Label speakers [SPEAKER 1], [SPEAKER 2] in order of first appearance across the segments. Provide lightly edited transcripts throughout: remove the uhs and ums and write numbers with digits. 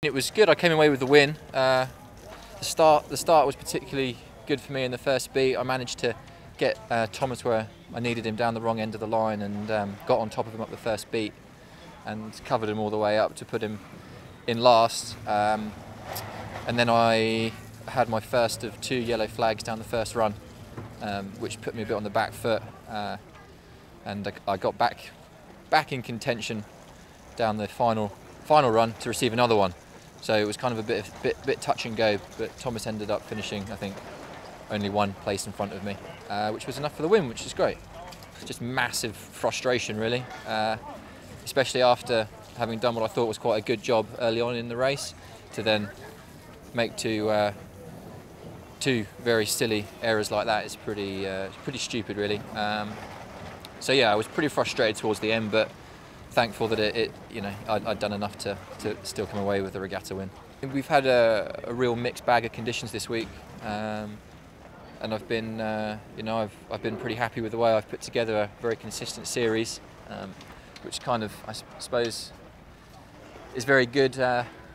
[SPEAKER 1] It was good. I came away with the win. The start was particularly good for me in the first beat. I managed to get Thomas where I needed him down the wrong end of the line and got on top of him up the first beat and covered him all the way up to put him in last. And then I had my first of 2 yellow flags down the first run, which put me a bit on the back foot, and I got back in contention down the final run to receive another one. So it was kind of a bit touch and go, but Thomas ended up finishing, I think, only 1 place in front of me, which was enough for the win, which is great. It's just massive frustration, really, especially after having done what I thought was quite a good job early on in the race, to then make two very silly errors like that is pretty stupid, really. So yeah, I was pretty frustrated towards the end, but thankful that I'd done enough to still come away with the regatta win. We've had a real mixed bag of conditions this week, and I've been I've been pretty happy with the way I've put together a very consistent series, which kind of, I suppose, is very good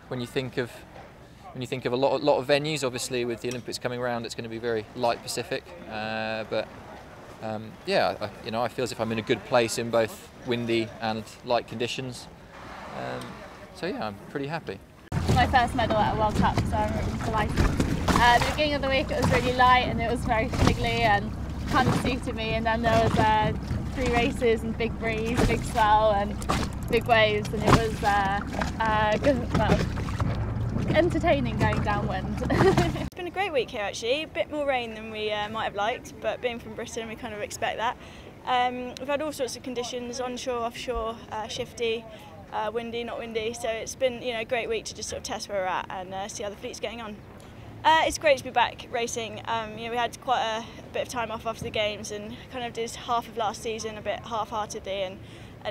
[SPEAKER 1] when you think of a lot of venues. Obviously, with the Olympics coming around, it's going to be very light Pacific, but yeah, I feel as if I'm in a good place in both windy and light conditions. So yeah, I'm pretty happy.
[SPEAKER 2] My first medal at a World Cup, so I'm delighted. At the beginning of the week it was really light and it was very fiddly and kind of suited me, and then there was 3 races and big breeze, big swell and big waves, and it was good, well, entertaining going downwind.
[SPEAKER 3] It's been a great week here actually, a bit more rain than we might have liked, but being from Britain we kind of expect that. We've had all sorts of conditions, onshore, offshore, shifty, windy, not windy, so it's been a great week to just sort of test where we're at and see how the fleet's getting on. It's great to be back racing. We had quite a bit of time off after the games and kind of did half of last season a bit half-heartedly, and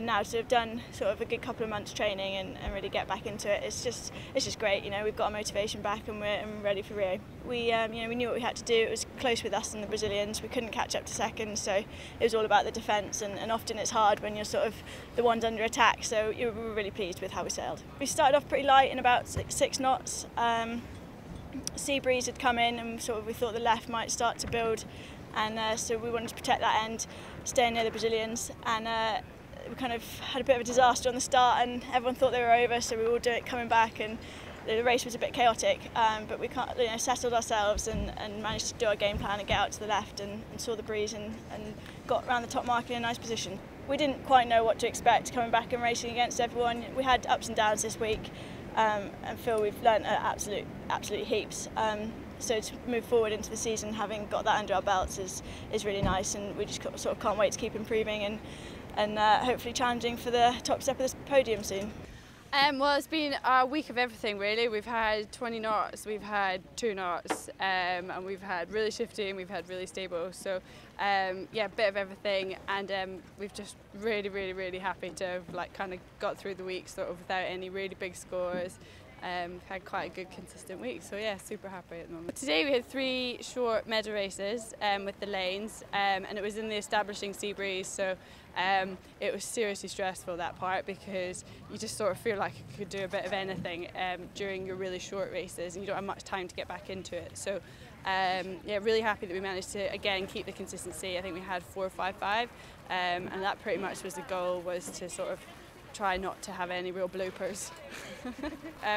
[SPEAKER 3] now to have done sort of a good couple of months training and really get back into it, it's just great. We've got our motivation back and we're ready for Rio. We knew what we had to do. It was close with us and the Brazilians. We couldn't catch up to second, so it was all about the defence, and often it's hard when you're sort of the ones under attack, so we were really pleased with how we sailed. We started off pretty light in about 6 knots. Sea breeze had come in and we thought the left might start to build, and so we wanted to protect that end, staying near the Brazilians, and we kind of had a bit of a disaster on the start and everyone thought they were over, so we were all doing it coming back, and the race was a bit chaotic, but we settled ourselves and managed to do our game plan and get out to the left and saw the breeze and got around the top mark in a nice position. We didn't quite know what to expect coming back and racing against everyone. We had ups and downs this week, and feel we've learnt absolute heaps. So to move forward into the season, having got that under our belts, is really nice, and we just sort of can't wait to keep improving and hopefully challenging for the top step of this podium soon.
[SPEAKER 4] Well, it's been a week of everything really. We've had 20 knots, we've had 2 knots, and we've had really shifty and we've had really stable. So yeah, a bit of everything, and we've just really happy to have kind of got through the week sort of without any really big scores. We've had quite a good consistent week, so yeah, super happy at the moment. Today we had 3 short medal races with the lanes, and it was in the establishing sea breeze, so it was seriously stressful, that part, because you just sort of feel like you could do a bit of anything during your really short races and you don't have much time to get back into it. So yeah, really happy that we managed to again keep the consistency. I think we had 4.55, and that pretty much was the goal, was to sort of try not to have any real bloopers.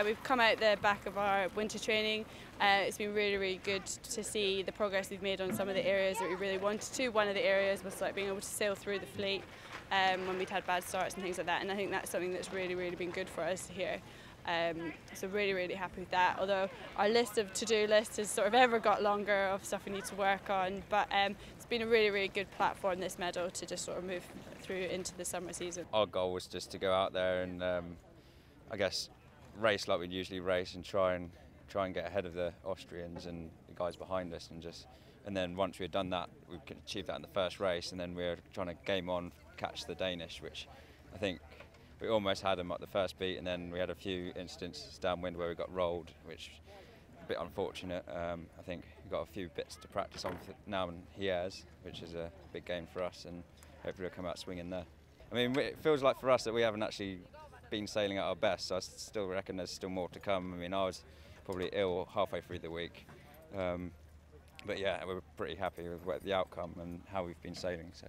[SPEAKER 4] We've come out the back of our winter training. It's been really good to see the progress we've made on some of the areas that we really wanted to. One of the areas was being able to sail through the fleet when we'd had bad starts and things like that, and I think that's something that's really been good for us here. So really happy with that, although our list of to-do list has sort of ever got longer of stuff we need to work on, but it's been a really good platform, this medal, to just sort of move through into the summer season. Our goal was just to go out there and I guess race like we'd usually race and try and get ahead of the Austrians and the guys behind us, and then once we had done that, we could achieve that in the first race, and then we were trying to game on, catch the Danish, which I think we almost had them at the first beat, and then we had a few instances downwind where we got rolled, which is a bit unfortunate. I think we've got a few bits to practice on now and Hier's, which is a big game for us, and hopefully we'll come out swinging there.
[SPEAKER 5] I mean, it feels like for us that we haven't actually been sailing at our best, so I still reckon there's still more to come. I mean, I was probably ill halfway through the week, but yeah, we're pretty happy with the outcome and how we've been sailing. So.